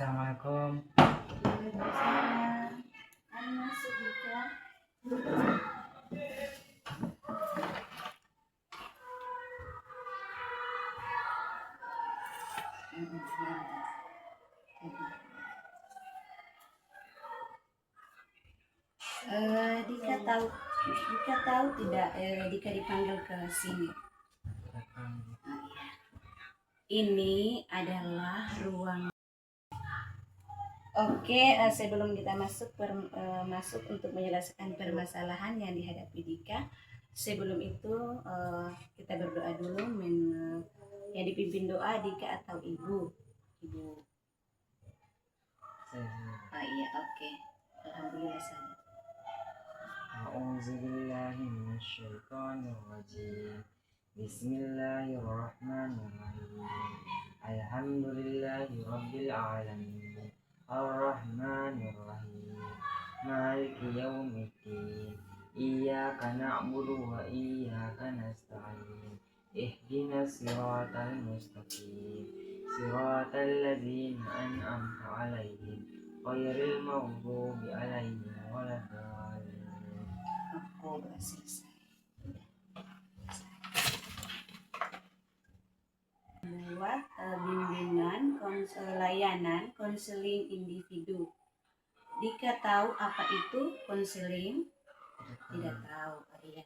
Assalamualaikum. Waalaikumsalam. Masuk Dika. Dika tahu tidak Dika dipanggil ke sini. Ini adalah ruang. Oke, sebelum kita masuk untuk menyelesaikan permasalahan yang dihadapi Dika, sebelum itu kita berdoa dulu. Yang dipimpin doa Dika atau Ibu? Iya, oke. Alhamdulillah sana. A'udzubillahi minasyaitonir rajim. Bismillahirrahmanirrahim. Alhamdulillahi rabbil alamin. Ar-Rahmanir-Rahim. Maliki yaumiddin. Iyyaka na'budu wa iyyaka nasta'in. Ihdinas siratal mustaqim. Siratal ladzina an'amta 'alaihim ghairil maghdubi 'alaihim waladdallin. Aku udah selesai. Buat bimbingan layanan konseling individu. Dika tahu apa itu konseling? Tidak tahu. Iya.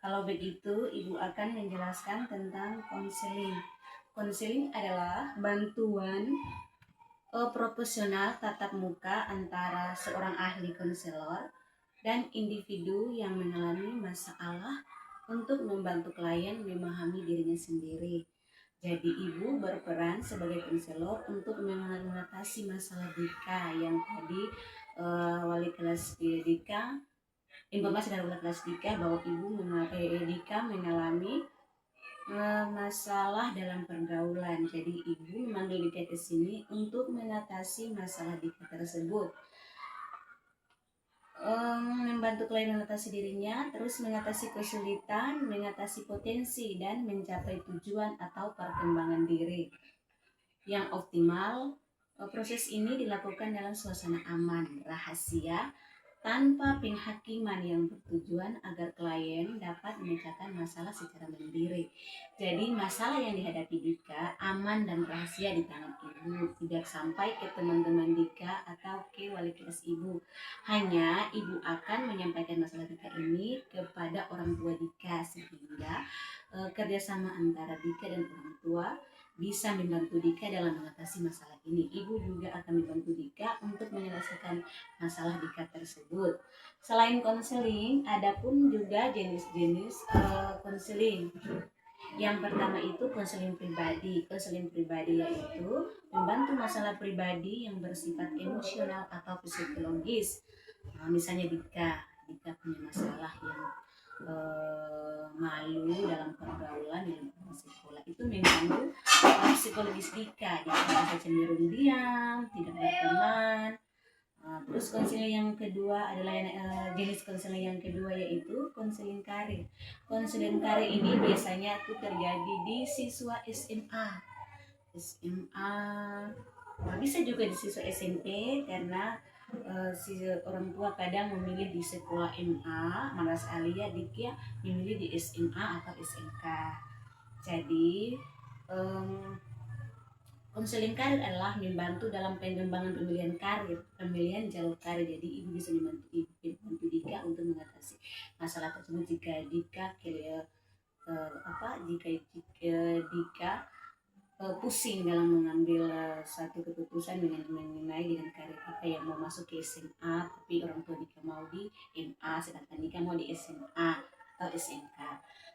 Kalau begitu, Ibu akan menjelaskan tentang konseling. Konseling adalah bantuan profesional tatap muka antara seorang ahli konselor dan individu yang mengalami masalah untuk membantu klien memahami dirinya sendiri. Jadi Ibu berperan sebagai konselor untuk mengatasi masalah Dika yang tadi wali kelas Dika, informasi dari wali kelas Dika bahwa Dika mengalami masalah dalam pergaulan. Jadi Ibu memanggil Dika ke sini untuk mengatasi masalah Dika tersebut. Membantu klien mengatasi dirinya, terus mengatasi kesulitan, mengatasi potensi, dan mencapai tujuan atau perkembangan diri yang optimal. Proses ini dilakukan dalam suasana aman, rahasia, tanpa penghakiman, yang bertujuan agar klien dapat memecahkan masalah secara mandiri. Jadi masalah yang dihadapi Dika aman dan rahasia di tangan Ibu, tidak sampai ke teman-teman Dika atau ke wali kelas Ibu. Hanya Ibu akan menyampaikan masalah Dika ini kepada orang tua Dika, sehingga kerjasama antara Dika dan orang tua bisa membantu Dika dalam mengatasi masalah ini. Ibu juga akan membantu Dika untuk menyelesaikan masalah Dika tersebut. Selain konseling, ada pun juga jenis-jenis konseling. Yang pertama itu konseling pribadi. Konseling pribadi yaitu membantu masalah pribadi yang bersifat emosional atau psikologis. Misalnya Dika punya masalah yang malu dalam pergaulan di lingkungan sekolah, itu mengganggu psikologis Dika. Dia merasa cenderung diam, tidak berteman. Terus konseling yang kedua adalah jenis konseling yang kedua yaitu konseling karir. Konseling karir ini biasanya itu terjadi di siswa SMA, bisa juga di siswa SMP, karena si orang tua kadang memilih di sekolah MA, malas alia Dika memilih di SMA atau SMK. Jadi konseling karir adalah membantu dalam pengembangan pemilihan jalur karir. Jadi Ibu bisa membantu Dika untuk mengatasi masalah tersebut jika Dika pusing dalam mengambil satu keputusan mengenai dengan karir Dika yang mau masuk ke SMA, tapi orang tua Dika mau di MA, sedangkan Dika mau di SMA atau SMK.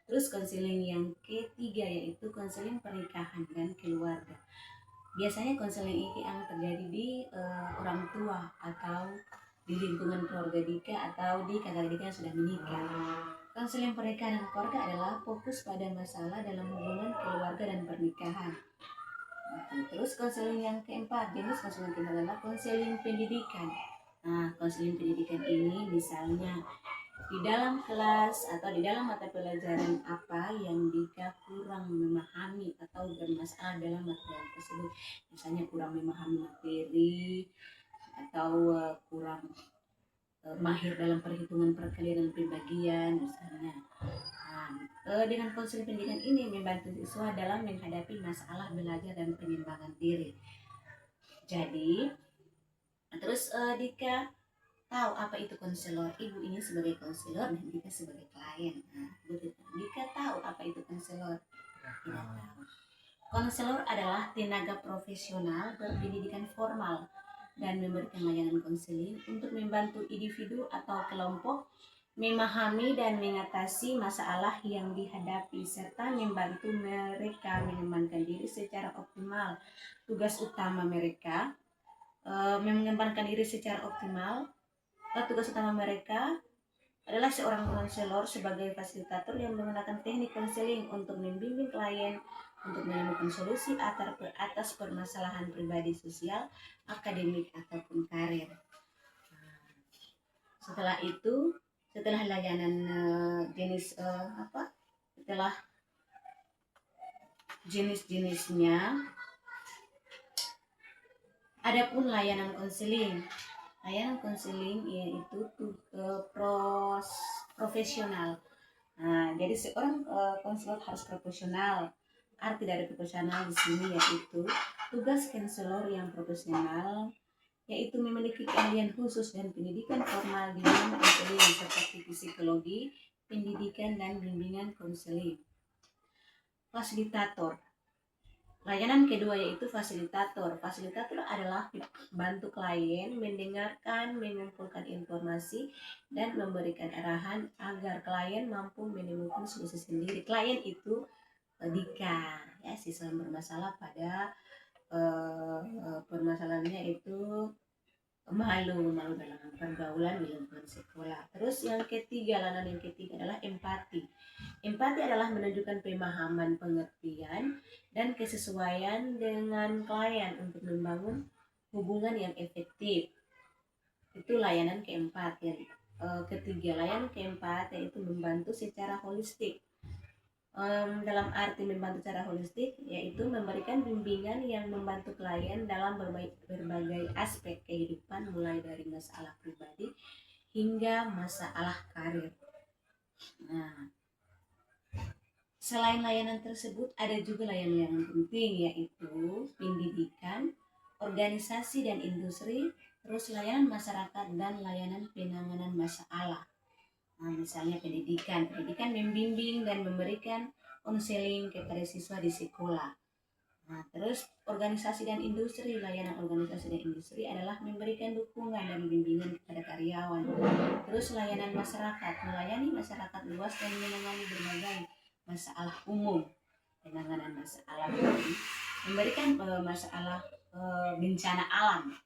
Terus konseling yang ketiga yaitu konseling pernikahan dan keluarga. Biasanya konseling ini yang terjadi di orang tua atau di lingkungan keluarga Dika atau di kakak Dika yang sudah menikah. Konseling pernikahan dan keluarga adalah fokus pada masalah dalam hubungan keluarga dan pernikahan. Terus konseling yang keempat, jenis konseling keempat adalah konseling pendidikan. Konseling pendidikan ini misalnya di dalam kelas atau di dalam mata pelajaran apa yang Dika kurang memahami atau masalah dalam material tersebut, misalnya kurang memahami materi atau kurang mahir dalam perhitungan perkalian dan pembagian misalnya. Dengan konseling pendidikan ini membantu siswa dalam menghadapi masalah belajar dan pengembangan diri. Jadi terus Dika tahu apa itu konselor. Ibu ini sebagai konselor dan Dika sebagai klien. Dika tahu apa itu konselor? Tidak tahu. Konselor adalah tenaga profesional berpendidikan formal dan memberikan layanan konseling untuk membantu individu atau kelompok memahami dan mengatasi masalah yang dihadapi serta membantu mereka mengembangkan diri secara optimal. Tugas utama mereka mengembangkan diri secara optimal. Tugas utama mereka adalah seorang konselor sebagai fasilitator yang menggunakan teknik konseling untuk membimbing klien untuk menemukan solusi atas permasalahan pribadi, sosial, akademik, ataupun karir. Setelah itu, setelah layanan setelah jenis-jenisnya, adapun layanan konseling. Layanan konseling yaitu profesional. Jadi seorang konselor harus profesional. Arti dari profesional di sini yaitu tugas konselor yang profesional yaitu memiliki keahlian khusus dan pendidikan formal di bidang konseling seperti psikologi, pendidikan, dan bimbingan konseling. Fasilitator. Layanan kedua yaitu fasilitator. Fasilitator adalah bantu klien mendengarkan, mengumpulkan informasi, dan memberikan arahan agar klien mampu menemukan solusi sendiri. Klien itu Dika, ya, siswa yang bermasalah pada permasalahannya itu malu dalam pergaulan di lingkungan sekolah. Terus yang ketiga, layanan yang ketiga adalah empati. Empati adalah menunjukkan pemahaman, pengertian, dan kesesuaian dengan klien untuk membangun hubungan yang efektif. Itu layanan keempat. Yang ketiga, layanan keempat yaitu membantu secara holistik. Dalam arti membantu secara holistik yaitu memberikan bimbingan yang membantu klien dalam berbagai aspek kehidupan, mulai dari masalah pribadi hingga masalah karir. Selain layanan tersebut ada juga layanan yang penting yaitu pendidikan, organisasi dan industri, terus layanan masyarakat dan layanan penanganan masalah. Misalnya pendidikan membimbing dan memberikan konseling kepada siswa di sekolah. Terus organisasi dan industri, layanan organisasi dan industri adalah memberikan dukungan dan bimbingan kepada karyawan. Terus layanan masyarakat, melayani masyarakat luas dan menangani berbagai masalah umum. Penanganan masalah umum, memberikan masalah bencana alam.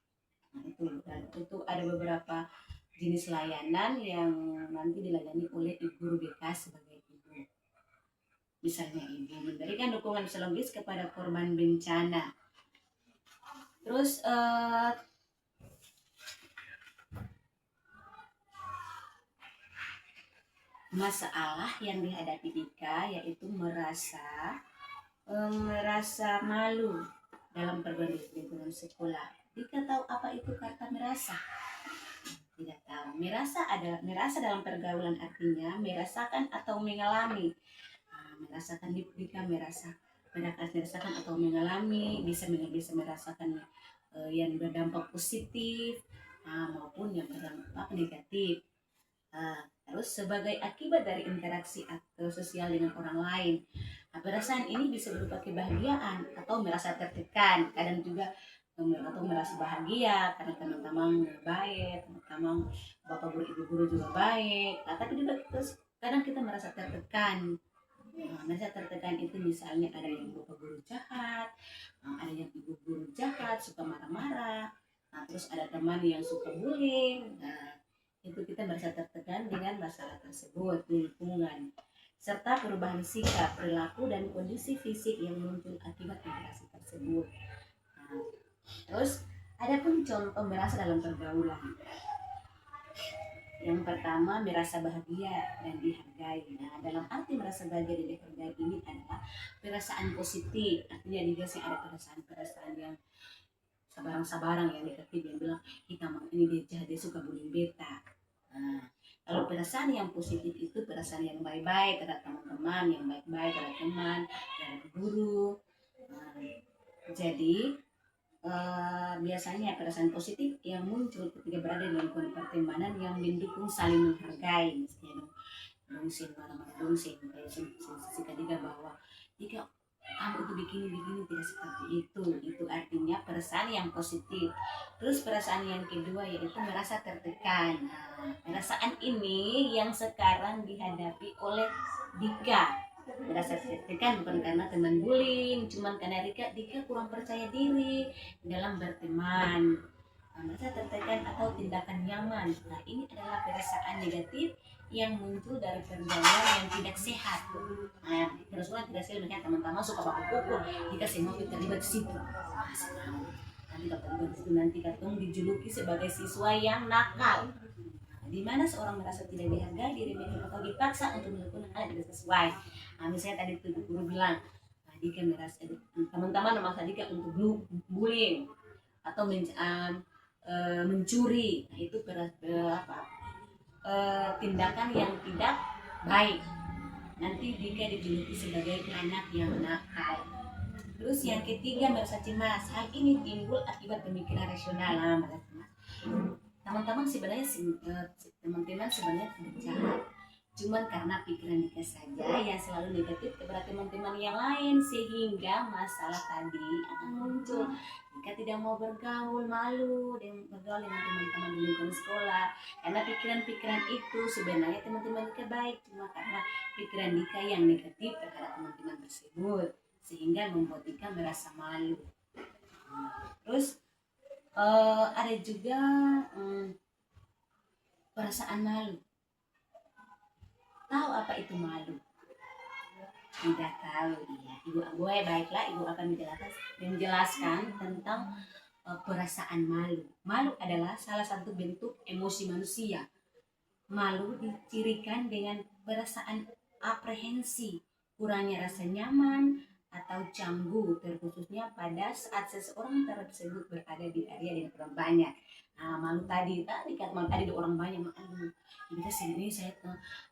Itu ada beberapa jenis layanan yang nanti dilayani oleh guru BK sebagai ibu. Misalnya ibu memberikan dukungan psikologis kepada korban bencana. Terus masalah yang dihadapi Dika yaitu merasa malu dalam pergaulan lingkungan sekolah. Dika tahu apa itu kata merasa? Tidak tahu. Merasa dalam pergaulan artinya merasakan atau mengalami. Merasakan Dika merasakan atau mengalami, bisa merasakan yang berdampak positif maupun yang berdampak negatif. Terus sebagai akibat dari interaksi atau sosial dengan orang lain. Perasaan ini bisa berupa kebahagiaan atau merasa tertekan, kadang juga atau merasa bahagia karena teman-teman baik, teman-teman bapak guru ibu guru juga baik. Tapi juga kadang kita merasa tertekan. Merasa tertekan itu misalnya ada yang bapak guru jahat, ada yang ibu guru jahat, suka marah-marah. Terus ada teman yang suka bullying. Itu kita merasa tertekan dengan masalah tersebut di lingkungan, serta perubahan sikap, perilaku, dan kondisi fisik yang muncul akibat interaksi tersebut. Terus ada pun contoh merasa dalam pergaulan. Yang pertama, merasa bahagia dan dihargai. Nah, dalam arti merasa bahagia dan dihargai ini adalah perasaan positif. Artinya dia sih ada perasaan-perasaan yang sabarang-sabarang yang negatif, yang bilang kita ini dia jahat, dia suka bullying beta. Nah, kalau perasaan yang positif itu perasaan yang baik-baik terhadap teman-teman, yang baik-baik terhadap teman, terhadap guru. Nah, jadi biasanya perasaan positif yang muncul ketika berada di lingkungan pertemanan yang mendukung saling menghargai, misalnya dongsen, marah-marah dongsen, kayak sisi ketiga bahwa jika kamu itu begini tidak seperti itu artinya perasaan yang positif. Terus perasaan yang kedua yaitu merasa tertekan. Nah, perasaan ini yang sekarang dihadapi oleh Dika. Merasa tertekan bukan karena teman bullying, cuman karena Dika kurang percaya diri dalam berteman. Nah, merasa tertekan atau tindakan nyaman. Nah, ini adalah perasaan negatif yang muncul dari pergaulan yang tidak sehat. Nah, pergaulan tidak sehat, misalnya teman-teman suka baku pukul, jika semua terlibat di situ. Nah, nanti kalau terlibat di situ nanti katong dijuluki sebagai siswa yang nakal. Di mana seorang merasa tidak dihargai diri mereka atau dipaksa untuk melakukan hal yang tidak sesuai. Nah, misalnya tadi tuh guru bilang, nah, Dika merasa teman-teman memaksa Dika untuk bullying atau mencuri. Nah, itu tindakan yang tidak baik. Nanti Dika dijuluki sebagai anak yang nakal. Terus yang ketiga, merasa cemas. Hal ini timbul akibat pemikiran rasional. Teman-teman sebenarnya teman-teman sebenarnya tidak jahat, cuman karena pikiran Dika saja yang selalu negatif kepada teman-teman yang lain sehingga masalah tadi akan muncul. Dika tidak mau bergaul, malu dan bergaul dengan teman-teman di lingkungan sekolah karena pikiran-pikiran itu sebenarnya teman-teman Dika baik, cuma karena pikiran Dika yang negatif terhadap teman-teman tersebut sehingga membuat Dika merasa malu. Terus ada juga perasaan malu. Tahu apa itu malu? Tidak tahu. Iya, Ibu gue baiklah, Ibu akan menjelaskan tentang perasaan malu. Malu adalah salah satu bentuk emosi manusia. Malu dicirikan dengan perasaan aprehensi, kurangnya rasa nyaman atau canggung, terkhususnya pada saat seseorang tersebut berada di area dengan orang banyak. Nah, malu tadi kan malu tadi ada orang banyak, malu. Kita sendiri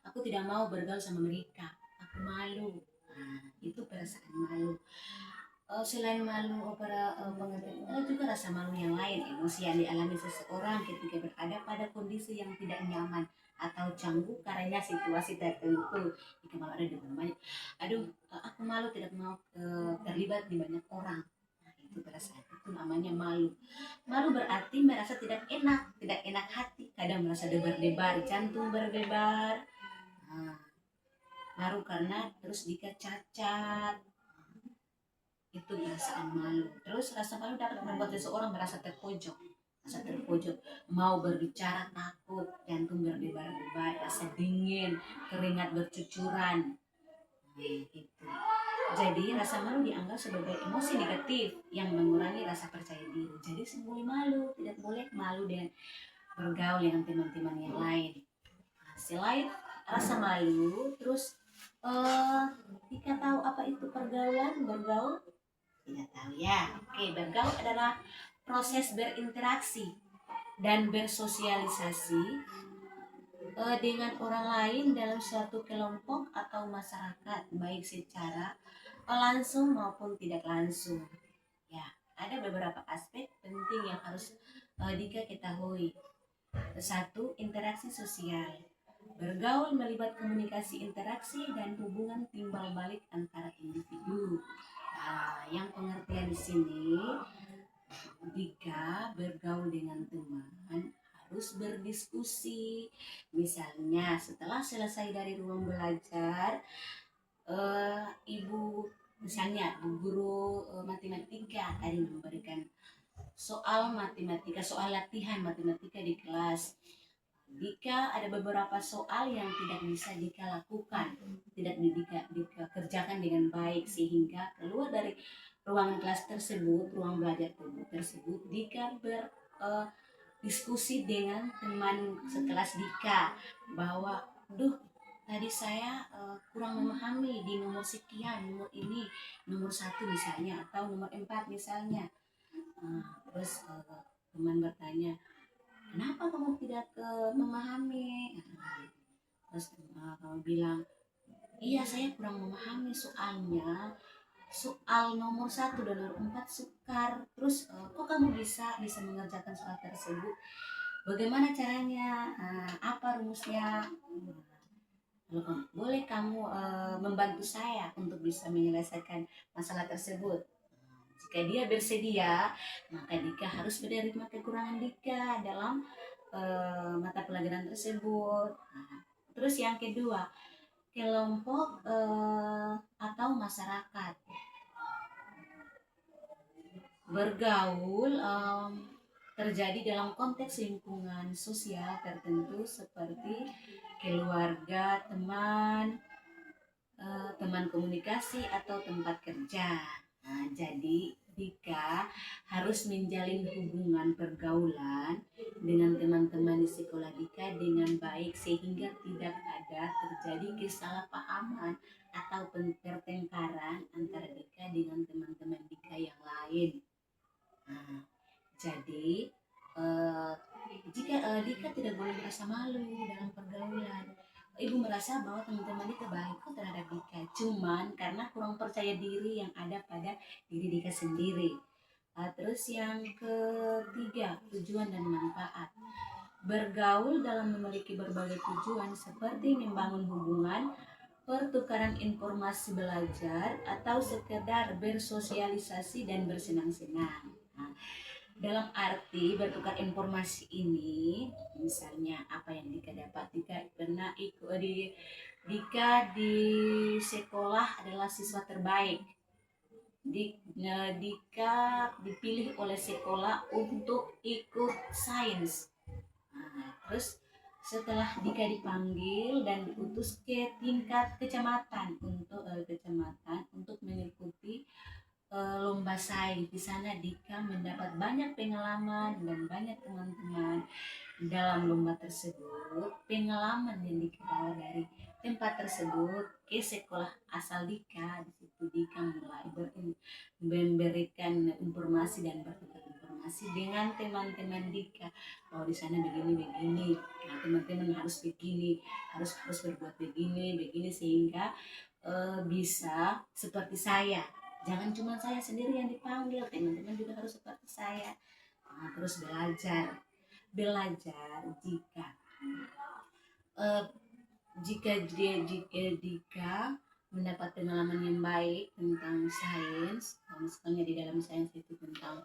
aku tidak mau bergaul sama mereka, aku malu. Nah, itu perasaan malu. Selain malu pada pengertian, ada juga rasa malu yang lain, emosi yang dialami seseorang ketika berada pada kondisi yang tidak nyaman atau canggung karena situasi tertentu. Jika malu ada di banyak, aduh aku malu tidak mau terlibat di banyak orang. Nah, itu perasaan itu namanya malu. Malu berarti merasa tidak enak hati, kadang merasa debar-debar, jantung berdebar. Nah, malu karena terus Dika cacat. Itu perasaan malu. Terus rasa malu dapat membuat seseorang merasa terpojok, mau berbicara takut, jantung berdebar-debar, rasa dingin, keringat bercucuran. Gitu. Jadi rasa malu dianggap sebagai emosi negatif yang mengurangi rasa percaya diri. Jadi boleh malu, tidak boleh malu dengan bergaul dengan teman-teman yang lain. Nah, selain rasa malu, terus Dika tahu apa itu bergaul? Tidak tahu ya. Oke, bergaul adalah proses berinteraksi dan bersosialisasi dengan orang lain dalam suatu kelompok atau masyarakat, baik secara langsung maupun tidak langsung. Ya, ada beberapa aspek penting yang harus Dika ketahui. Satu, interaksi sosial. Bergaul melibat komunikasi interaksi dan hubungan timbal balik antara individu. Nah, yang pengertian di sini, jika bergaul dengan teman harus berdiskusi. Misalnya setelah selesai dari ruang belajar, misalnya guru matematika tadi memberikan soal latihan matematika di kelas. Jika ada beberapa soal yang tidak bisa Dika lakukan, tidak Dika kerjakan dengan baik sehingga keluar dari ruang kelas tersebut, ruang belajar tersebut, Dika diskusi dengan teman sekelas Dika bahwa, duh, tadi saya kurang memahami di nomor sekian, nomor ini, nomor 1 misalnya, atau nomor 4 misalnya. Terus teman bertanya, kenapa kamu tidak memahami? Terus kamu bilang, iya saya kurang memahami soalnya soal nomor 1 dan nomor 4 sukar. Terus kok kamu bisa mengerjakan soal tersebut? Bagaimana caranya? Apa rumusnya? Boleh kamu membantu saya untuk bisa menyelesaikan masalah tersebut. Jika dia bersedia, maka Dika harus menerima kekurangan Dika dalam mata pelajaran tersebut. Terus yang kedua, kelompok atau masyarakat. Bergaul terjadi dalam konteks lingkungan sosial tertentu seperti keluarga, teman, teman komunikasi atau tempat kerja. Jadi Dika harus menjalin hubungan pergaulan dengan teman-teman di sekolah Dika dengan baik sehingga tidak ada terjadi kesalahpahaman atau pertengkaran antara Dika dengan teman-teman Dika yang lain. Jadi jika Dika tidak boleh merasa malu dalam pergaulan. Ibu merasa bahwa teman-teman Dika baik kok terhadap Dika, cuman karena kurang percaya diri yang ada pada diri Dika sendiri. Terus yang ketiga, tujuan dan manfaat. Bergaul dalam memiliki berbagai tujuan seperti membangun hubungan, pertukaran informasi belajar, atau sekedar bersosialisasi dan bersenang-senang. Dalam arti bertukar informasi ini, misalnya apa yang Dika dapat, Dika pernah ikut Dika di sekolah adalah siswa terbaik. Dika dipilih oleh sekolah untuk ikut sains. Terus setelah Dika dipanggil dan diutus ke tingkat kecamatan untuk mengikuti lomba sains. Di sana Dika mendapat banyak pengalaman dan banyak teman-teman dalam lomba tersebut. Pengalaman yang Dika bawa dari tempat tersebut ke sekolah asal Dika, di situ Dika mulai memberikan informasi dan bertukar informasi dengan teman-teman Dika. Oh, di sana begini, nah, teman-teman harus begini, harus berbuat begini sehingga bisa seperti saya. Jangan cuma saya sendiri yang dipanggil, teman-teman juga harus seperti saya. Terus belajar jika Dika mendapat pengalaman yang baik tentang sains, misalnya di dalam sains itu tentang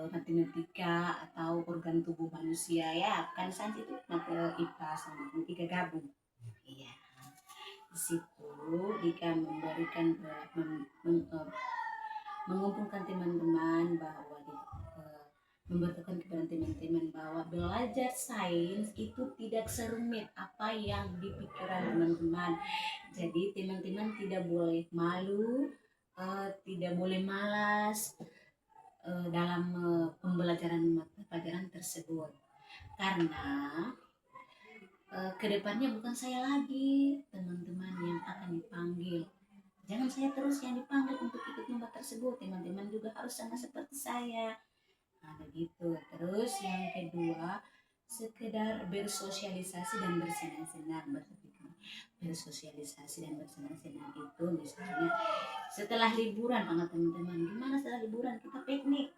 matematika atau organ tubuh manusia, ya kan sains itu IPA sama matematika gabung. Iya. Di situ Dika memberikan mengumpulkan teman-teman bahwa memberitahukan kepada teman-teman bahwa belajar sains itu tidak serumit apa yang dipikirkan teman-teman. Jadi teman-teman tidak boleh malu, tidak boleh malas dalam pembelajaran mata pelajaran tersebut, karena kedepannya bukan saya lagi teman-teman yang akan dipanggil. Jangan saya terus yang dipanggil untuk ikut lomba tersebut, teman-teman juga harus sama seperti saya. Begitu. Terus yang kedua, sekedar bersosialisasi dan bersenang-senang. Bersosialisasi dan bersenang-senang itu misalnya setelah liburan, teman-teman, gimana setelah liburan? Kita piknik,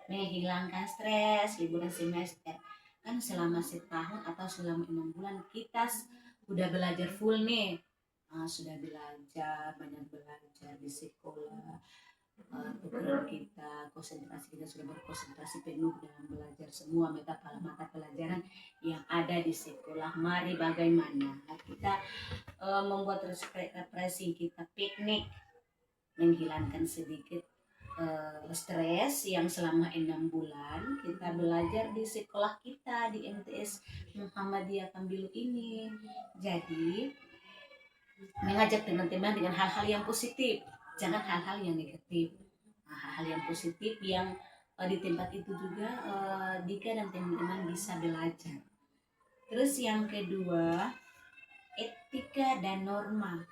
menghilangkan stres, liburan semester. Kan selama setahun atau selama 6 bulan kita udah belajar full nih, sudah banyak belajar di sekolah, pikiran kita, konsentrasi kita sudah berkonsentrasi penuh dalam belajar semua mata pelajaran yang ada di sekolah. Mari bagaimana kita membuat refreshing, kita piknik, menghilangkan sedikit stres yang selama 6 bulan kita belajar di sekolah kita di MTS Muhammadiyah Kambilu ini. Jadi mengajak teman-teman dengan hal-hal yang positif, jangan hal-hal yang negatif. Hal-hal yang positif yang di tempat itu juga Dika dan teman-teman bisa belajar. Terus yang kedua, etika dan norma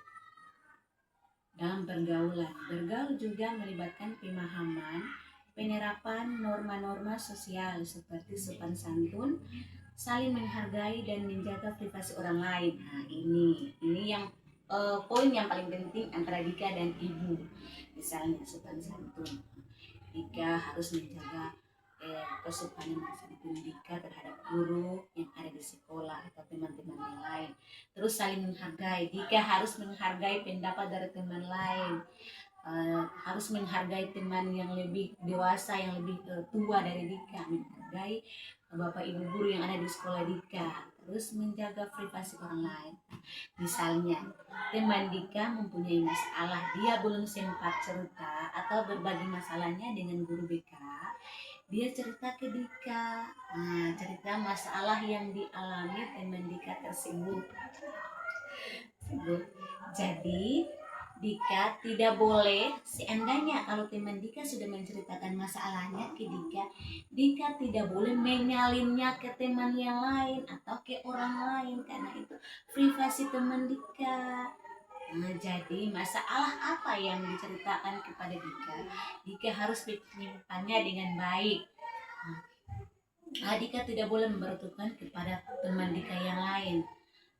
dalam pergaulan. Bergaul juga melibatkan pemahaman, penerapan norma-norma sosial seperti sopan santun, saling menghargai dan menjaga privasi orang lain. Nah, ini yang poin yang paling penting antara Dika dan Ibu. Misalnya sopan santun. Dika harus menjaga kesopanan dan santun Dika terhadap guru yang ada di sekolah atau teman-teman yang lain. Terus saling menghargai. Dika harus menghargai pendapat dari teman lain. Harus menghargai teman yang lebih dewasa, yang lebih tua dari Dika, menghargai bapak ibu guru yang ada di sekolah Dika, terus menjaga privasi orang lain. Misalnya teman Dika mempunyai masalah, dia belum sempat cerita atau berbagi masalahnya dengan guru BK, dia cerita ke Dika. Nah, cerita masalah yang dialami teman Dika tersebut. Jadi Dika tidak boleh, seandainya kalau teman Dika sudah menceritakan masalahnya ke Dika, Dika tidak boleh menyalinnya ke teman yang lain atau ke orang lain, karena itu privasi teman Dika. Nah, jadi masalah apa yang diceritakan kepada Dika, Dika harus menyimpannya dengan baik. Dika tidak boleh memberitahukan kepada teman Dika yang lain.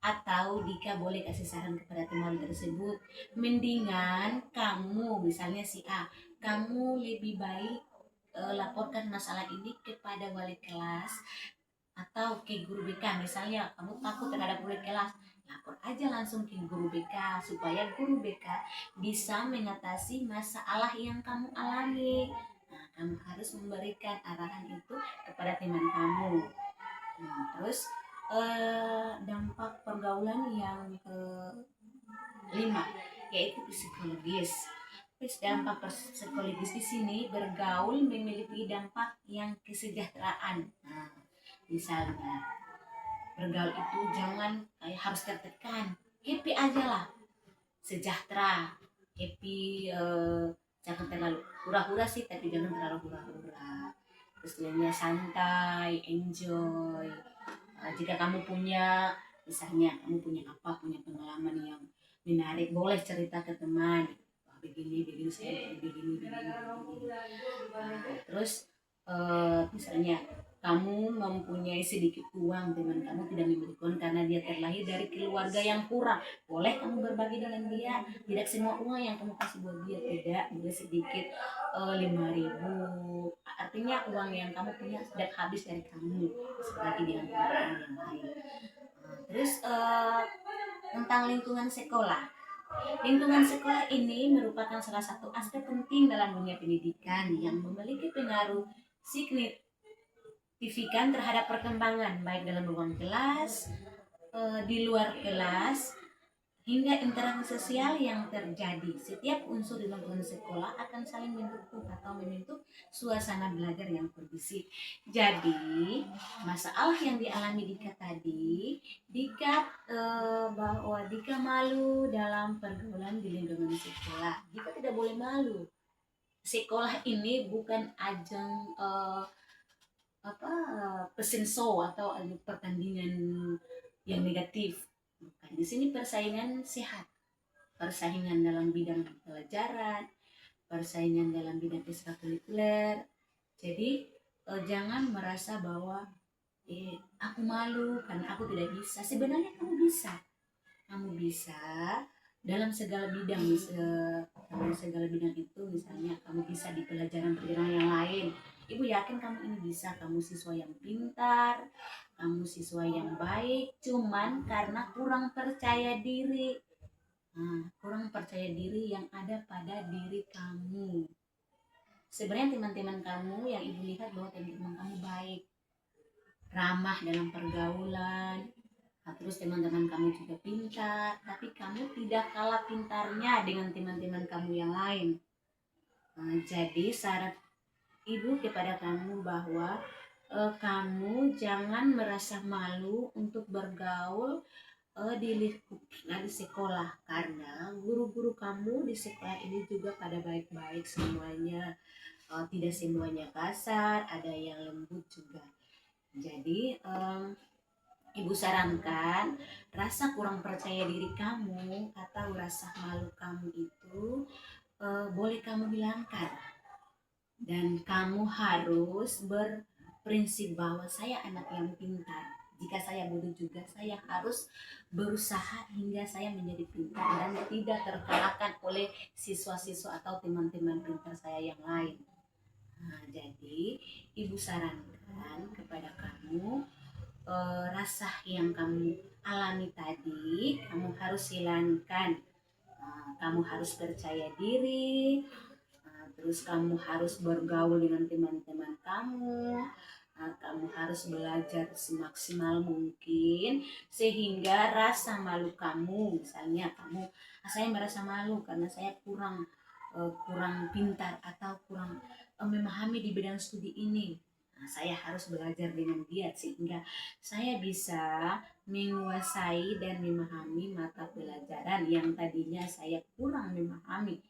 Atau Dika boleh kasih saran kepada teman tersebut, mendingan kamu, misalnya si A, kamu lebih baik laporkan masalah ini kepada wali kelas atau ke guru BK. Misalnya kamu takut terhadap wali kelas, lapor aja langsung ke guru BK supaya guru BK bisa mengatasi masalah yang kamu alami. Nah, kamu harus memberikan arahan itu kepada teman kamu. Terus dampak pergaulan yang kelima yaitu psikologis. Terus dampak psikologis di sini, bergaul memiliki dampak yang kesejahteraan. Nah, misalnya bergaul itu jangan harus tertekan, happy aja lah, sejahtera, happy, jangan terlalu hura-hura sih, tapi jangan terlalu hura-hura. Terus santai, enjoy. Jika kamu punya, misalnya kamu punya pengalaman yang menarik, boleh cerita ke teman. Begini saya begini. Terus misalnya kamu mempunyai sedikit uang, teman kamu tidak memiliki uang karena dia terlahir dari keluarga yang kurang, boleh kamu berbagi dengan dia. Tidak semua uang yang kamu kasih buat dia, tidak, boleh sedikit, 5.000. Artinya uang yang kamu punya sudah habis dari kamu, seperti dengan teman yang lain. Terus tentang lingkungan sekolah. Lingkungan sekolah ini merupakan salah satu aspek penting dalam dunia pendidikan yang memiliki pengaruh signifikan terhadap perkembangan baik dalam ruang kelas, di luar kelas, hingga interaksi sosial yang terjadi. Setiap unsur di lingkungan sekolah akan saling mendukung atau membentuk suasana belajar yang kondusif. Jadi masalah yang dialami Dika tadi, Dika bahwa Dika malu dalam pergaulan di lingkungan sekolah. Dika tidak boleh malu. Sekolah ini bukan ajang fashion show atau pertandingan yang negatif. Bukan. Di sini persaingan sehat, persaingan dalam bidang pelajaran, persaingan dalam bidang ekstrakurikuler. Jadi jangan merasa bahwa aku malu karena aku tidak bisa. Sebenarnya kamu bisa dalam segala bidang. Dalam segala bidang itu, misalnya kamu bisa di pelajaran yang lain. Ibu yakin kamu ini bisa, kamu siswa yang pintar, kamu siswa yang baik, cuman karena kurang percaya diri. Kurang percaya diri yang ada pada diri kamu. Sebenarnya teman-teman kamu yang ibu lihat bahwa teman-teman kamu baik, ramah dalam pergaulan, terus teman-teman kamu juga pintar, tapi kamu tidak kalah pintarnya dengan teman-teman kamu yang lain. Jadi syarat ibu kepada kamu bahwa kamu jangan merasa malu untuk bergaul di lingkup di sekolah, karena guru-guru kamu di sekolah ini juga pada baik-baik semuanya. tidak semuanya kasar, ada yang lembut juga. Jadi ibu sarankan rasa kurang percaya diri kamu atau rasa malu kamu itu boleh kamu hilangkan, dan kamu harus berprinsip bahwa saya anak yang pintar. Jika saya bodoh juga, saya harus berusaha hingga saya menjadi pintar dan tidak terkalahkan oleh siswa-siswa atau teman-teman pintar saya yang lain. Nah, jadi ibu sarankan kepada kamu, rasa yang kamu alami tadi kamu harus hilangkan. Kamu harus percaya diri, terus kamu harus bergaul dengan teman-teman kamu. Kamu harus belajar semaksimal mungkin sehingga rasa malu kamu, misalnya kamu, saya merasa malu karena saya kurang pintar atau kurang memahami di bidang studi ini. Saya harus belajar dengan giat sehingga saya bisa menguasai dan memahami mata pelajaran yang tadinya saya kurang memahami.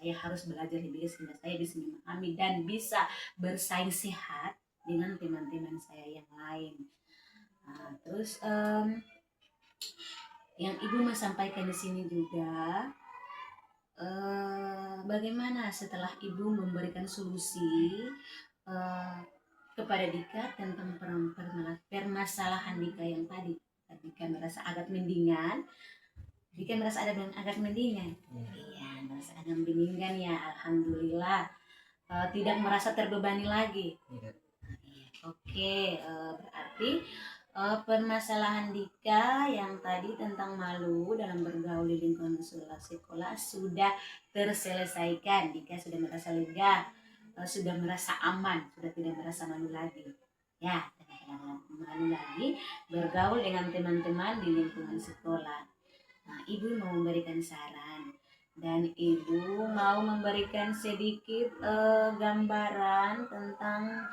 Saya harus belajar lebih sehingga saya bisa memahami dan bisa bersaing sehat dengan teman-teman saya yang lain. Terus yang ibu mau sampaikan di sini juga, bagaimana setelah ibu memberikan solusi kepada Dika tentang permasalahan Dika yang tadi. Dika merasa agak mendingan. Dika merasa agak mendingan. Iya, merasa agak mendingan ya, alhamdulillah. Tidak merasa terbebani lagi. Oke, berarti permasalahan Dika yang tadi tentang malu dalam bergaul di lingkungan sekolah sudah terselesaikan. Dika sudah merasa lega, sudah merasa aman, sudah tidak merasa malu lagi. Ya, tidak malu lagi bergaul dengan teman-teman di lingkungan sekolah. Nah, ibu mau memberikan saran dan ibu mau memberikan sedikit gambaran tentang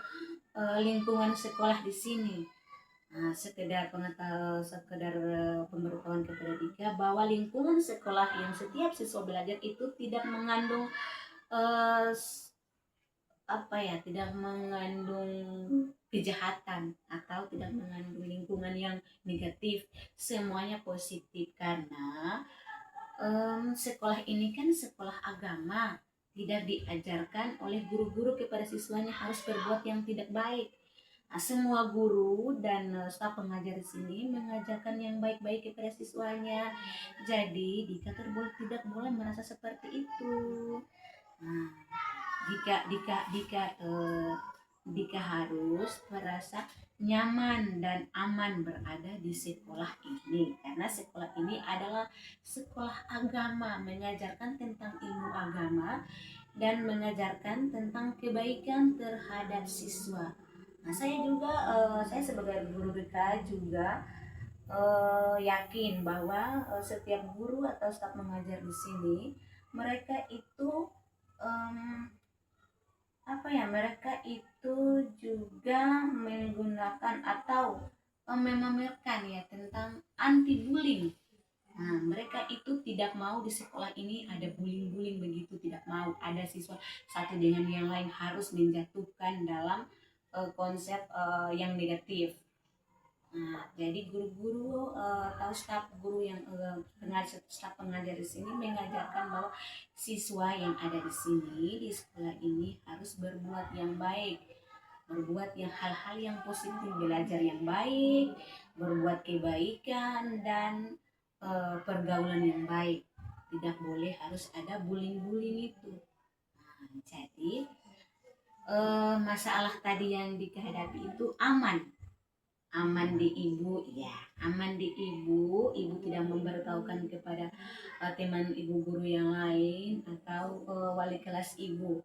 lingkungan sekolah di sini. Sekedar pemberitahuan kepada Dika bahwa lingkungan sekolah yang setiap siswa belajar itu tidak mengandung tidak mengandung kejahatan atau tidak mengandung lingkungan yang negatif, semuanya positif karena sekolah ini kan sekolah agama. Tidak diajarkan oleh guru-guru kepada siswanya harus berbuat yang tidak baik. Semua guru dan staf pengajar di sini mengajarkan yang baik-baik kepada siswanya. Jadi Dika tidak boleh merasa seperti itu. Nah, Dika harus merasa nyaman dan aman berada di sekolah ini karena sekolah ini adalah sekolah agama, mengajarkan tentang ilmu agama dan mengajarkan tentang kebaikan terhadap siswa. Nah, saya sebagai guru BK juga yakin bahwa setiap guru atau staf mengajar di sini mereka itu mereka itu juga menggunakan atau memamerkan ya tentang anti bullying. Nah, mereka itu tidak mau di sekolah ini ada bullying begitu, tidak mau ada siswa satu dengan yang lain harus menjatuhkan dalam konsep yang negatif. Nah, jadi guru-guru atau staf guru yang staf pengajar di sini mengajarkan bahwa siswa yang ada di sini di sekolah ini harus berbuat yang baik, berbuat yang hal-hal yang positif, belajar yang baik, berbuat kebaikan dan pergaulan yang baik. Tidak boleh harus ada bullying itu. Nah, jadi masalah tadi yang dihadapi itu aman di ibu ya, aman di ibu tidak memberitahukan kepada teman ibu guru yang lain atau wali kelas ibu.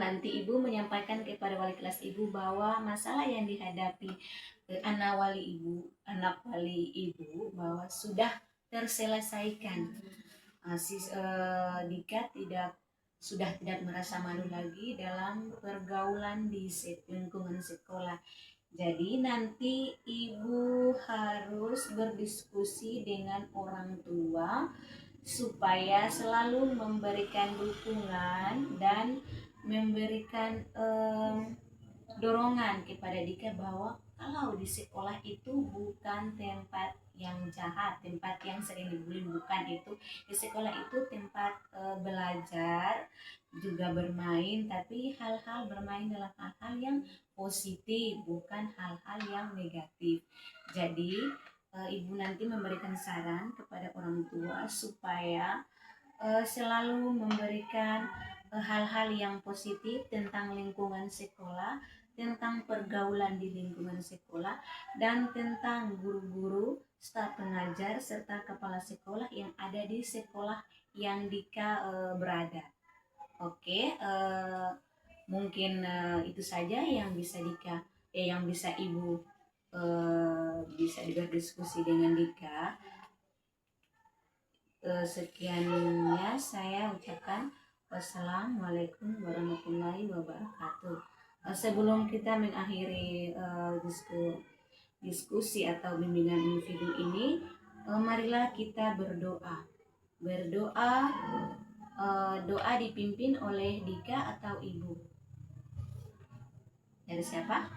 Nanti ibu menyampaikan kepada wali kelas ibu bahwa masalah yang dihadapi anak wali ibu bahwa sudah terselesaikan. Dika sudah tidak merasa malu lagi dalam pergaulan di lingkungan sekolah. Jadi nanti ibu harus berdiskusi dengan orang tua supaya selalu memberikan dukungan dan memberikan dorongan kepada Dika bahwa kalau di sekolah itu bukan tempat yang jahat, tempat yang sering dibully, bukan itu. Di sekolah itu tempat belajar, juga bermain, tapi hal-hal bermain dalam hal-hal yang positif, bukan hal-hal yang negatif. Jadi ibu nanti memberikan saran kepada orang tua supaya selalu memberikan hal-hal yang positif tentang lingkungan sekolah, tentang pergaulan di lingkungan sekolah, dan tentang guru-guru, staf pengajar, serta kepala sekolah yang ada di sekolah yang Dika berada. Oke, mungkin itu saja yang bisa Dika, yang bisa Ibu bisa berdiskusi dengan Dika. Sekiannya saya ucapkan wassalamualaikum warahmatullahi wabarakatuh. Sebelum kita mengakhiri diskusi atau bimbingan individu ini, marilah kita berdoa. Doa dipimpin oleh Dika atau Ibu? Dari siapa?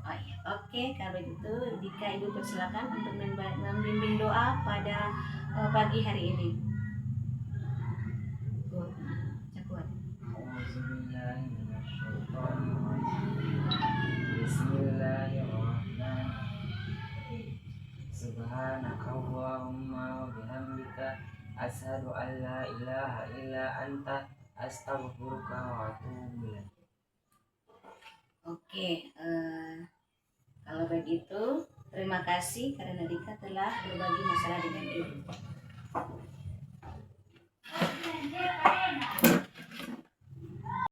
Oh iya, oke, kalau gitu Dika Ibu persilakan untuk membimbing doa pada pagi hari ini. Bismillahirrahmanirrahim. Subhanakallahumma wa bihamdika asyhadu an la ilaha illa anta astaghfiruka wa atubu ilaik. Oke, kalau begitu terima kasih karena Dika telah berbagi masalah dengan Ibu.